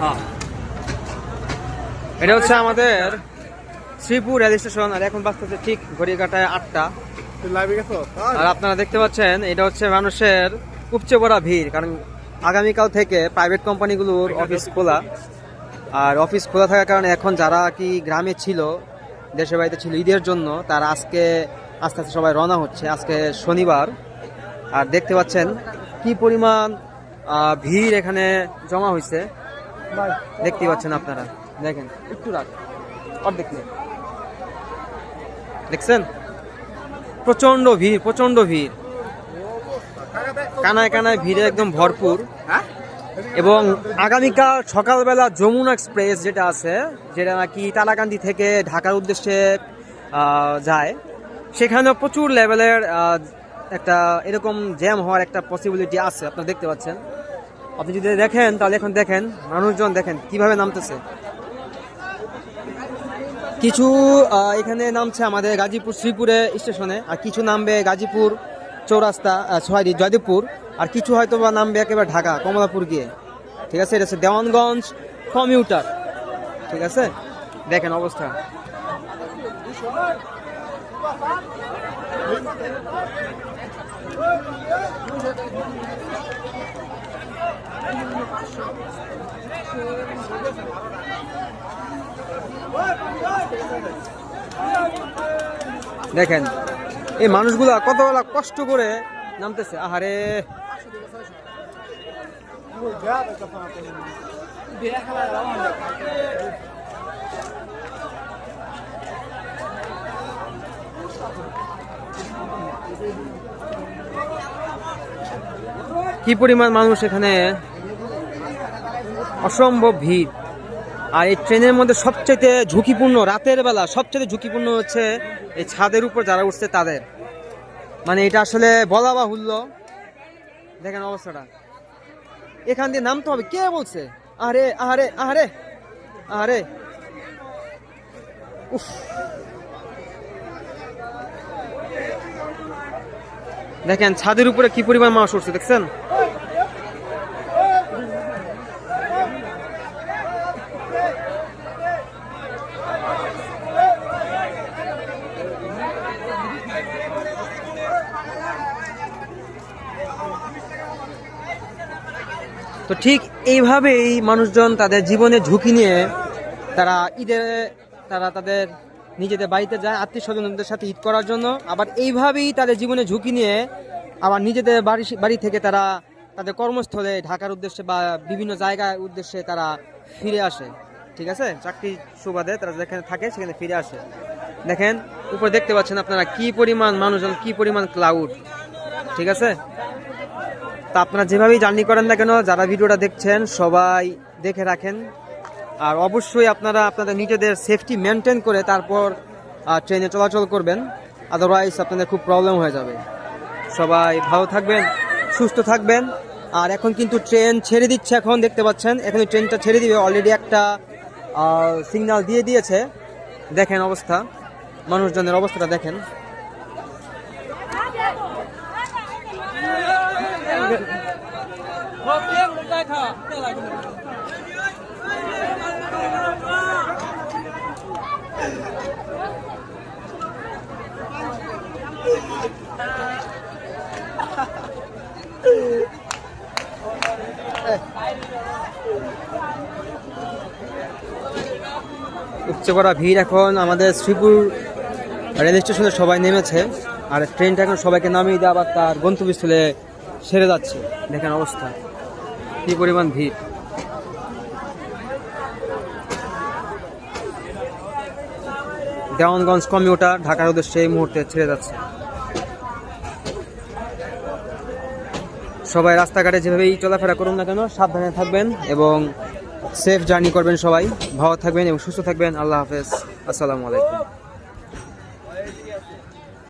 হ্যাঁ, এটা হচ্ছে আমাদের শ্রীপুর রেল স্টেশন। আর এখন বাজতেছে ঠিক ঘড়ির কাঁটায় 8টা। আর আপনারা দেখতে পাচ্ছেন এটা হচ্ছে মানুষের উপচে পড়া ভিড়, কারণ আগামীকাল থেকে প্রাইভেট কোম্পানিগুলোর অফিস খোলা। আর অফিস খোলা থাকার কারণে এখন যারা কি গ্রামে ছিল, দেশের বাড়িতে ছিল ঈদের জন্য, তারা আজকে আস্তে আস্তে সবাই রওনা হচ্ছে। আজকে শনিবার। আর দেখতে পাচ্ছেন কি পরিমাণ ভিড় এখানে জমা হয়েছে, দেখতে পাচ্ছেন আপনারা। দেখেন একটু রাখ অর্ধেক নেই, দেখছেন প্রচন্ড ভিড়, প্রচন্ড ভিড়, কানায় কানায় ভিড়ে একদম ভরপুর। এবং আগামীকাল সকালবেলা যমুনা এক্সপ্রেস যেটা আছে, যেটা নাকি তারাকান্দি থেকে ঢাকার উদ্দেশ্যে যায়, সেখানেও প্রচুর লেভেলের একটা এরকম জ্যাম হওয়ার একটা পসিবিলিটি আছে। আপনারা দেখতে পাচ্ছেন। আপনি যদি দেখেন তাহলে এখন দেখেন মানুষজন দেখেন কিভাবে নামতেছে। কিছু এখানে নামছে আমাদের গাজীপুর শ্রীপুরে স্টেশনে, আর কিছু নামবে গাজীপুর চৌরাস্তা, জয়দেবপুর, আর কিছু হয়তো বা নামবে একেবারে ঢাকা কমলাপুর গিয়ে। ঠিক আছে, এটা হচ্ছে দেওয়ানগঞ্জ কমিউটার। ঠিক আছে, দেখেন অবস্থা। দেখেন এই মানুষগুলা কত কষ্ট করে নামতেছে। আহারে, কি পরিমাণ মানুষ এখানে, অসম্ভব ভিড়। আর এই ট্রেনের মধ্যে সবচেয়ে ঝুঁকিপূর্ণ, রাতের বেলা সবচেয়ে ঝুঁকিপূর্ণ হচ্ছে এই ছাদের উপর যারা উঠছে তাদের। মানে এটা আসলে বলা বাহুল্য। দেখেন অবস্থাটা, এখান দিয়ে নামতে হবে। কে বলছে? আরে আরে আরে আরে, উফ, দেখেন ছাদের উপরে কি পরিমাণ মানুষ উঠছে, দেখছেন? তো ঠিক এইভাবেই মানুষজন তাদের জীবনে ঝুঁকি নিয়ে তারা ঈদে তাদের নিজেদের বাড়িতে যায় আত্মীয় স্বজনদের সাথে ঈদ করার জন্য। আবার এইভাবেই তাদের জীবনে ঝুঁকি নিয়ে আবার নিজেদের বাড়ি থেকে তারা তাদের কর্মস্থলে ঢাকার উদ্দেশ্যে বা বিভিন্ন জায়গার উদ্দেশ্যে তারা ফিরে আসে। ঠিক আছে, চাকরি সুবাদে তারা যেখানে থাকে সেখানে ফিরে আসে। দেখেন উপরে দেখতে পাচ্ছেন আপনারা কি পরিমাণ মানুষজন, কি পরিমাণ ক্লাউড। ঠিক আছে, তা আপনারা যেভাবেই জার্নি করেন না কেন, যারা ভিডিওটা দেখছেন সবাই দেখে রাখেন। আর অবশ্যই আপনারা আপনাদের নিজেদের সেফটি মেনটেন করে তারপর ট্রেনে চলাচল করবেন, আদারওয়াইজ আপনাদের খুব প্রবলেম হয়ে যাবে। সবাই ভালো থাকবেন, সুস্থ থাকবেন। আর এখন কিন্তু ট্রেন ছেড়ে দিচ্ছে, এখন দেখতে পাচ্ছেন এখন ট্রেনটা ছেড়ে দিবে। অলরেডি একটা সিগন্যাল দিয়ে দিয়েছে। দেখেন অবস্থা, মানুষজনের অবস্থাটা দেখেন। উপচে পড়া ভিড়। এখন আমাদের শ্রীপুর রেল স্টেশনে সবাই নেমেছে, আর ট্রেনটা এখন সবাইকে নামিয়ে দিয়ে আবার তার গন্তব্যস্থলে সেরে যাচ্ছে। দেখেন অবস্থা, কি পরিমাণ ভিড়। দেওয়ানগঞ্জ কমিউটার ঢাকার উদ্দেশ্যে এই মুহূর্তে ছেড়ে যাচ্ছে। সবাই রাস্তাঘাটে যেভাবেই চলাফেরা করুন না কেন সাবধানে থাকবেন এবং সেফ জার্নি করবেন। সবাই ভালো থাকবেন এবং সুস্থ থাকবেন। আল্লাহ হাফেজ, আসসালামু আলাইকুম।